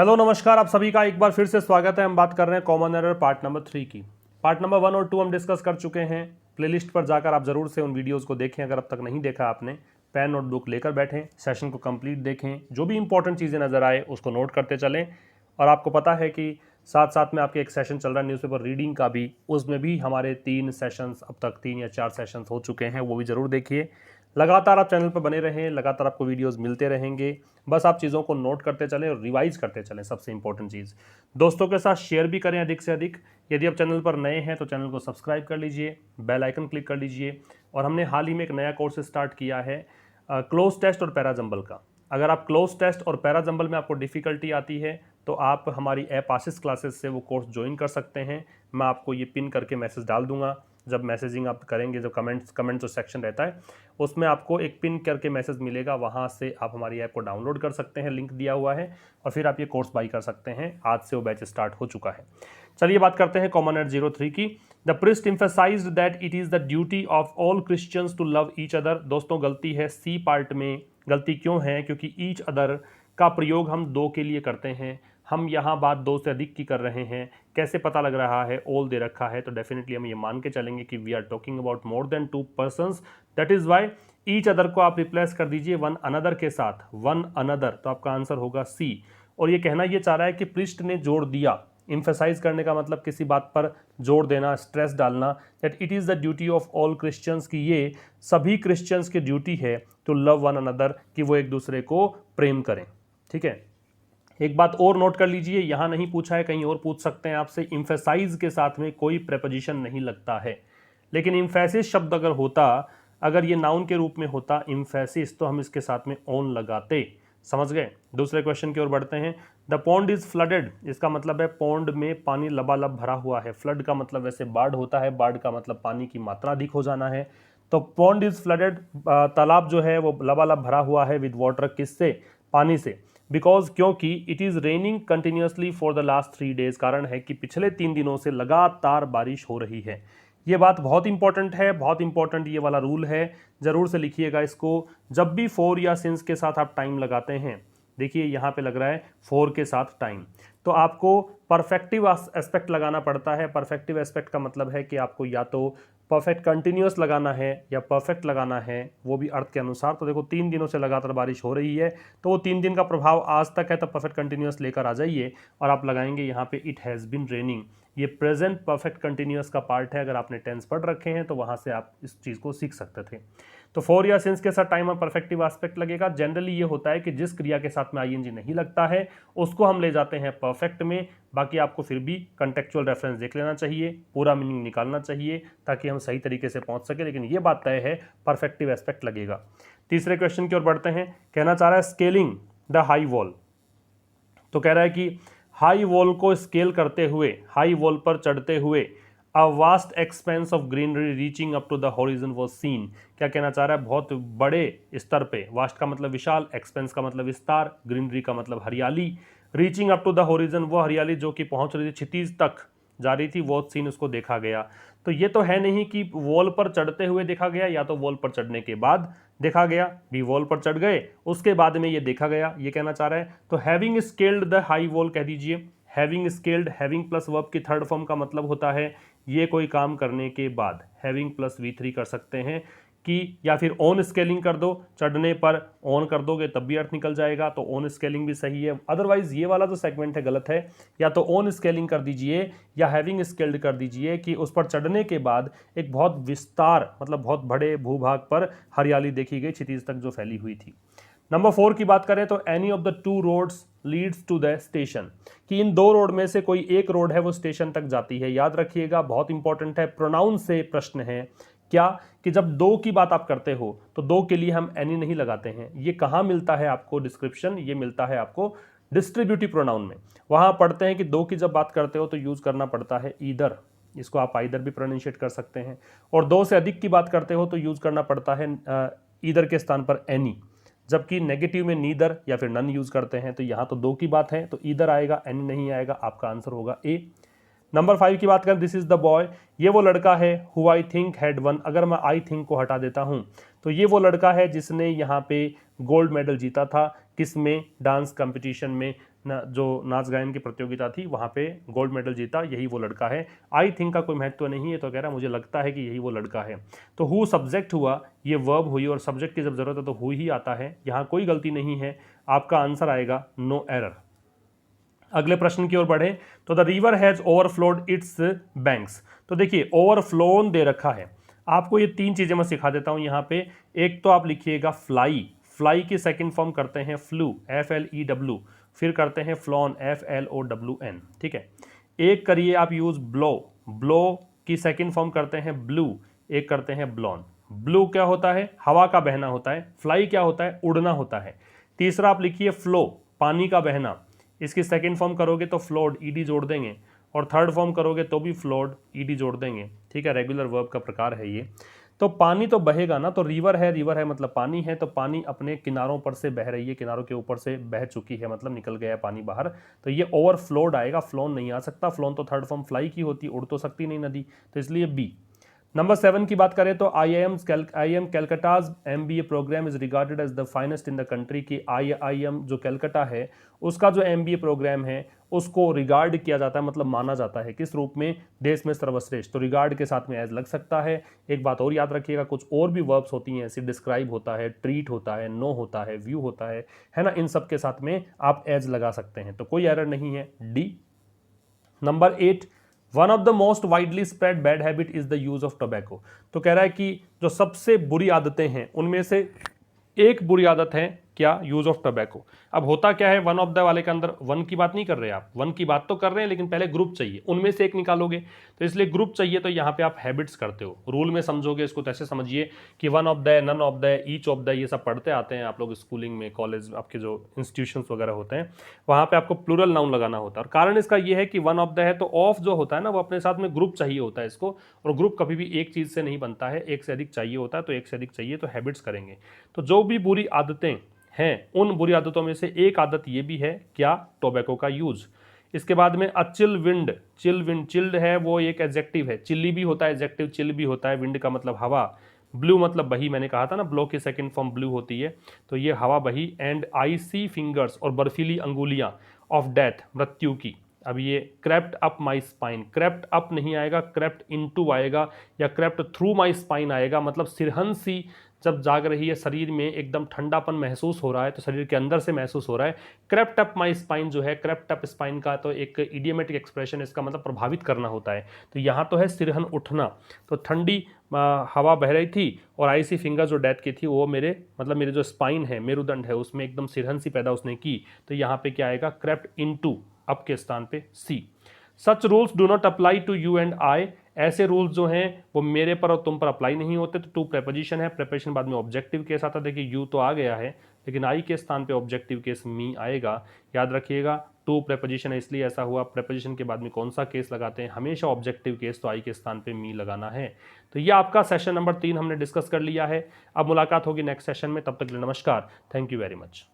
Hello नमस्कार, आप सभी का एक बार फिर से स्वागत है। हम बात कर रहे हैं कॉमन एरर पार्ट नंबर 3 की। पार्ट नंबर 1 और 2 हम डिस्कस कर चुके हैं। प्लेलिस्ट पर जाकर आप जरूर से उन वीडियोस को देखें। अगर अब तक नहीं देखा आपने, पेन नोटबुक लेकर बैठें, सेशन को कंप्लीट देखें, जो भी इंपॉर्टेंट चीज़ें नजर आए उसको नोट करते चलें। और आपको पता है कि साथ साथ में आपके एक सेशन चल रहा है न्यूज़पेपर रीडिंग का भी, उसमें भी हमारे 3 सेशंस, अब तक 3 या 4 सेशंस हो चुके हैं, वो भी ज़रूर देखिए। लगातार आप चैनल पर बने रहें, लगातार आपको वीडियोस मिलते रहेंगे। बस आप चीज़ों को नोट करते चलें और रिवाइज करते चलें। सबसे इंपॉर्टेंट चीज़, दोस्तों के साथ शेयर भी करें अधिक से अधिक। यदि आप चैनल पर नए हैं तो चैनल को सब्सक्राइब कर लीजिए, बेल आइकन क्लिक कर लीजिए। और हमने हाल ही में एक नया कोर्स स्टार्ट किया है क्लोज टेस्ट और पैराजंबल का। अगर आप क्लोज टेस्ट और पैराजंबल में आपको डिफ़िकल्टी आती है तो आप हमारी ऐप आशीष क्लासेस से वो कोर्स ज्वाइन कर सकते हैं। मैं आपको ये पिन करके मैसेज डाल दूंगा। जब मैसेजिंग आप करेंगे, जो कमेंट जो सेक्शन रहता है उसमें आपको एक पिन करके मैसेज मिलेगा, वहाँ से आप हमारी ऐप को डाउनलोड कर सकते हैं, लिंक दिया हुआ है, और फिर आप ये कोर्स बाई कर सकते हैं। आज से वो बैच स्टार्ट हो चुका है। चलिए बात करते हैं कॉमन एरर 03 की। The priest emphasized that it is the duty of all Christians to love each other. दोस्तों गलती है सी पार्ट में। गलती क्यों है? क्योंकि ईच अदर का प्रयोग हम दो के लिए करते हैं। हम यहाँ बात दो से अधिक की कर रहे हैं। कैसे पता लग रहा है? ऑल दे रखा है, तो डेफिनेटली हम ये मान के चलेंगे कि we are talking about more than 2 persons. That is why each other को आप रिप्लेस कर दीजिए वन अनदर के साथ, वन अनदर, तो आपका आंसर होगा सी। और ये कहना ये चाह रहा है कि प्रीस्ट ने जोड़ दिया। इम्फेसाइज करने का मतलब किसी बात पर जोर देना, स्ट्रेस डालना, that it is the duty of all Christians, की ये सभी क्रिश्चियंस की ड्यूटी है टू लव वन अनदर, कि वो एक दूसरे को प्रेम करें। ठीक है। एक बात और नोट कर लीजिए, यहां नहीं पूछा है, कहीं और पूछ सकते हैं आपसे। इम्फेसाइज के साथ में कोई प्रेपोजिशन नहीं लगता है, लेकिन इम्फेसिस शब्द अगर होता, अगर ये नाउन के रूप में होता इम्फेसिस, तो हम इसके साथ में ऑन लगाते। समझ गए? दूसरे क्वेश्चन की ओर बढ़ते हैं। द पॉन्ड इज फ्लडेड, इसका मतलब है पॉन्ड में पानी लबालब भरा हुआ है। फ्लड का मतलब वैसे बाढ़ होता है, बाढ़ का मतलब पानी की मात्रा अधिक हो जाना है। तो पॉन्ड इज फ्लडेड, तालाब जो है वो लबालब भरा हुआ है विद वाटर, किससे? पानी से। बिकॉज, क्योंकि it is raining continuously for the last 3 days, कारण है कि पिछले 3 दिनों से लगातार बारिश हो रही है। ये बात बहुत इंपॉर्टेंट है, बहुत इंपॉर्टेंट ये वाला रूल है, जरूर से लिखिएगा इसको। जब भी फॉर या सिंस के साथ आप टाइम लगाते हैं, देखिए यहाँ पे लग रहा है फॉर के साथ टाइम, तो आपको परफेक्टिव एस्पेक्ट लगाना पड़ता है। परफेक्टिव एस्पेक्ट का मतलब है कि आपको या तो परफेक्ट कंटिन्यूअस लगाना है या परफेक्ट लगाना है, वो भी अर्थ के अनुसार। तो देखो 3 दिनों से लगातार बारिश हो रही है, तो वो 3 दिन का प्रभाव आज तक है, तो परफेक्ट कंटिन्यूअस लेकर आ जाइए और आप लगाएंगे यहाँ पे इट हैज़ बिन रेनिंग। ये प्रेजेंट परफेक्ट कंटिन्यूअस का पार्ट है। अगर आपने टेंस पढ़ रखे हैं तो वहाँ से आप इस चीज़ को सीख सकते थे। तो फॉर या सिंस के साथ टाइम और परफेक्टिव एस्पेक्ट लगेगा। जनरली ये होता है कि जिस क्रिया के साथ में आईएनजी नहीं लगता है उसको हम ले जाते हैं परफेक्ट में। बाकी आपको फिर भी कंटेक्चुअल रेफरेंस देख लेना चाहिए, पूरा मीनिंग निकालना चाहिए, ताकि हम सही तरीके से पहुंच सके। लेकिन ये बात तय है, परफेक्टिव एस्पेक्ट लगेगा। तीसरे क्वेश्चन की ओर बढ़ते हैं। कहना चाह रहा है स्केलिंग द हाई वॉल, तो कह रहा है कि हाई वॉल को स्केल करते हुए, हाई वॉल पर चढ़ते हुए, a vast expanse of greenery reaching up to the horizon was seen. क्या कहना चाह रहा है? बहुत बड़े स्तर पे, वास्ट का मतलब विशाल, एक्सपेंस का मतलब विस्तार, ग्रीनरी का मतलब हरियाली, reaching up to the horizon वो हरियाली जो कि पहुंच रही थी, क्षितिज तक जा रही थी, वो सीन उसको देखा गया। तो ये तो है नहीं कि वॉल पर चढ़ते हुए देखा गया, या तो वॉल पर चढ़ने के बाद देखा गया, भी वॉल पर चढ़ गए उसके बाद में ये देखा गया, ये कहना चाह रहा है। तो having scaled the high wall कह दीजिए। Having scaled, having plus verb की थर्ड फॉर्म का मतलब होता है ये कोई काम करने के बाद। हैविंग प्लस V3 कर सकते हैं कि, या फिर ऑन स्केलिंग कर दो, चढ़ने पर ऑन कर दोगे तब भी अर्थ निकल जाएगा, तो ऑन स्केलिंग भी सही है। अदरवाइज ये वाला जो सेगमेंट है गलत है। या तो ऑन स्केलिंग कर दीजिए या हैविंग स्केल्ड कर दीजिए, कि उस पर चढ़ने के बाद एक बहुत विस्तार, मतलब बहुत बड़े भूभाग पर हरियाली देखी गई, क्षितिज तक जो फैली हुई थी। नंबर 4 की बात करें तो any of the 2 roads leads to the station, कि इन 2 रोड में से कोई एक रोड है वो स्टेशन तक जाती है। याद रखिएगा, बहुत इंपॉर्टेंट है, प्रोनाउन से प्रश्न है। क्या? कि जब 2 की बात आप करते हो तो 2 के लिए हम एनी नहीं लगाते हैं। ये कहाँ मिलता है आपको डिस्क्रिप्शन? ये मिलता है आपको डिस्ट्रीब्यूटिव प्रोनाउन में। वहां पढ़ते हैं कि 2 की जब बात करते हो तो यूज करना पड़ता है ईदर, इसको आप आइदर भी प्रोनाउंशिएट कर सकते हैं। और 2 से अधिक की बात करते हो तो यूज करना पड़ता है ईदर के स्थान पर एनी, जबकि नेगेटिव में नीदर या फिर नन यूज करते हैं। तो यहाँ तो 2 की बात है तो ईदर आएगा, एनी नहीं आएगा। आपका आंसर होगा ए। नंबर 5 की बात करें, दिस इज द बॉय, ये वो लड़का है who I think had one. अगर मैं आई थिंक को हटा देता हूं तो ये वो लड़का है जिसने यहाँ पे गोल्ड मेडल जीता था, किसमें, डांस कंपटीशन में, जो नाच गायन की प्रतियोगिता थी वहाँ पे गोल्ड मेडल जीता, यही वो लड़का है। आई थिंक का कोई महत्व नहीं है, तो कह रहा है मुझे लगता है कि यही वो लड़का है। तो हु सब्जेक्ट हुआ, ये वर्ब हुई, और सब्जेक्ट की जब जरूरत है तो हु ही आता है, यहाँ कोई गलती नहीं है, आपका आंसर आएगा नो एरर। अगले प्रश्न की ओर बढ़े तो the river has overflowed its banks. तो देखिए ओवरफ्लोन दे रखा है, आपको ये तीन चीजें मैं सिखा देता हूं यहाँ पे। एक तो आप लिखिएगा फ्लाई, फ्लाई की सेकंड फॉर्म करते हैं फ्लू, FLEW, फिर करते हैं फ्लॉन, FLOWN, ठीक है। एक करिए आप यूज ब्लो, ब्लो की सेकंड फॉर्म करते हैं ब्लू, एक करते हैं ब्लॉन। ब्लू क्या होता है, हवा का बहना होता है, फ्लाई क्या होता है, उड़ना होता है। तीसरा आप लिखिए फ्लो, पानी का बहना, इसकी सेकंड फॉर्म करोगे तो फ्लोड, ईडी जोड़ देंगे, और थर्ड फॉर्म करोगे तो भी फ्लोड, ईडी जोड़ देंगे, ठीक है। रेगुलर वर्ब का प्रकार है ये। तो पानी तो बहेगा ना, तो रिवर है, रिवर है मतलब पानी है, तो पानी अपने किनारों पर से बह रही है, किनारों के ऊपर से बह चुकी है, मतलब निकल गया है पानी बाहर, तो ये ओवरफ्लोड आएगा, फ्लोन नहीं आ सकता। फ्लोन तो थर्ड फॉर्म फ्लाई की होती, उड़ तो सकती नहीं नदी, तो इसलिए बी। नंबर 7 की बात करें तो IIM Calcutta's MBA programme is regarded as the finest in the country की। IIM जो कैलकाटा है उसका जो MBA प्रोग्राम है उसको रिगार्ड किया जाता है, मतलब माना जाता है किस रूप में, देश में सर्वश्रेष्ठ। तो रिगार्ड के साथ में एज लग सकता है। एक बात और याद रखिएगा, कुछ और भी वर्ब्स होती हैं ऐसी, डिस्क्राइब होता है, ट्रीट होता है, नो होता है, व्यू होता है ना, इन सब के साथ में आप एज लगा सकते हैं, तो कोई एरर नहीं है, D. Number 8, one of the most widely spread bad habit is the use of tobacco. तो कह रहा है कि जो सबसे बुरी आदतें हैं उनमें से एक बुरी आदत है क्या, यूज ऑफ टोबैको। अब होता क्या है, वन ऑफ द वाले के अंदर वन की बात नहीं कर रहे आप, वन की बात तो कर रहे हैं लेकिन पहले ग्रुप चाहिए, उनमें से एक निकालोगे, तो इसलिए ग्रुप चाहिए, तो यहाँ पे आप हैबिट्स करते हो, रूल में समझोगे इसको तो ऐसे समझिए कि one of the, none of the, each of the, ये सब पढ़ते आते हैं आप लोग स्कूलिंग में, कॉलेज, आपके जो इंस्टीट्यूशंस वगैरह होते हैं वहाँ पे आपको प्लूरल नाउन लगाना होता है। और कारण इसका ये है कि वन ऑफ द है तो ऑफ जो होता है ना वो अपने साथ में ग्रुप चाहिए होता है इसको, और ग्रुप कभी भी एक चीज़ से नहीं बनता है, एक से अधिक चाहिए होता है, तो एक से अधिक चाहिए तो हैबिट्स करेंगे। तो जो भी बुरी आदतें हैं उन बुरी आदतों में से एक आदत ये भी है क्या, टोबैको का यूज। इसके बाद में अचिल विंड, चिल विंड, चिल्ड है वो एक एडजेक्टिव है, चिल्ली भी होता है एडजेक्टिव, चिल भी होता है, विंड का मतलब हवा, ब्लू मतलब बही, मैंने कहा था ना ब्लो की सेकंड फॉर्म ब्लू होती है, तो ये हवा बही। एंड आईसी फिंगर्स, और बर्फीली अंगुलियां, ऑफ डेथ, मृत्यु की। अब ये crept up my spine, crept up नहीं आएगा, क्रेप्ट इनटू आएगा, या क्रेप्ट थ्रू माई स्पाइन आएगा, मतलब सिरहन सी जब जाग रही है, शरीर में एकदम ठंडापन महसूस हो रहा है, तो शरीर के अंदर से महसूस हो रहा है। क्रेप्ट अप माई स्पाइन जो है, क्रेप्ट अप स्पाइन का तो एक इडियोमेटिक एक्सप्रेशन, इसका मतलब प्रभावित करना होता है, तो यहाँ तो है सिरहन उठना, तो ठंडी हवा बह रही थी, और आईसी फिंगर जो डेथ की थी वो मेरे मतलब मेरे जो स्पाइन है, मेरुदंड है, उसमें एकदम सिरहन सी पैदा उसने की, तो यहाँ पे क्या आएगा, क्रेप्ट इनटू, अप के स्थान पे सी। Such rules do not apply to you and I, ऐसे रूल्स जो हैं वो मेरे पर और तुम पर अप्लाई नहीं होते। तो टू प्रेपोजिशन है, प्रेपोजिशन बाद में ऑब्जेक्टिव केस आता है, देखिए यू तो आ गया है लेकिन आई के स्थान पे ऑब्जेक्टिव केस मी आएगा, याद रखिएगा। टू प्रेपोजिशन है इसलिए ऐसा हुआ, प्रेपोजिशन के बाद में कौन सा केस लगाते हैं, हमेशा ऑब्जेक्टिव केस, तो आई के स्थान पे मी लगाना है। तो ये आपका सेशन नंबर 3 हमने डिस्कस कर लिया है। अब मुलाकात होगी नेक्स्ट सेशन में, तब तक के लिए नमस्कार, थैंक यू वेरी मच।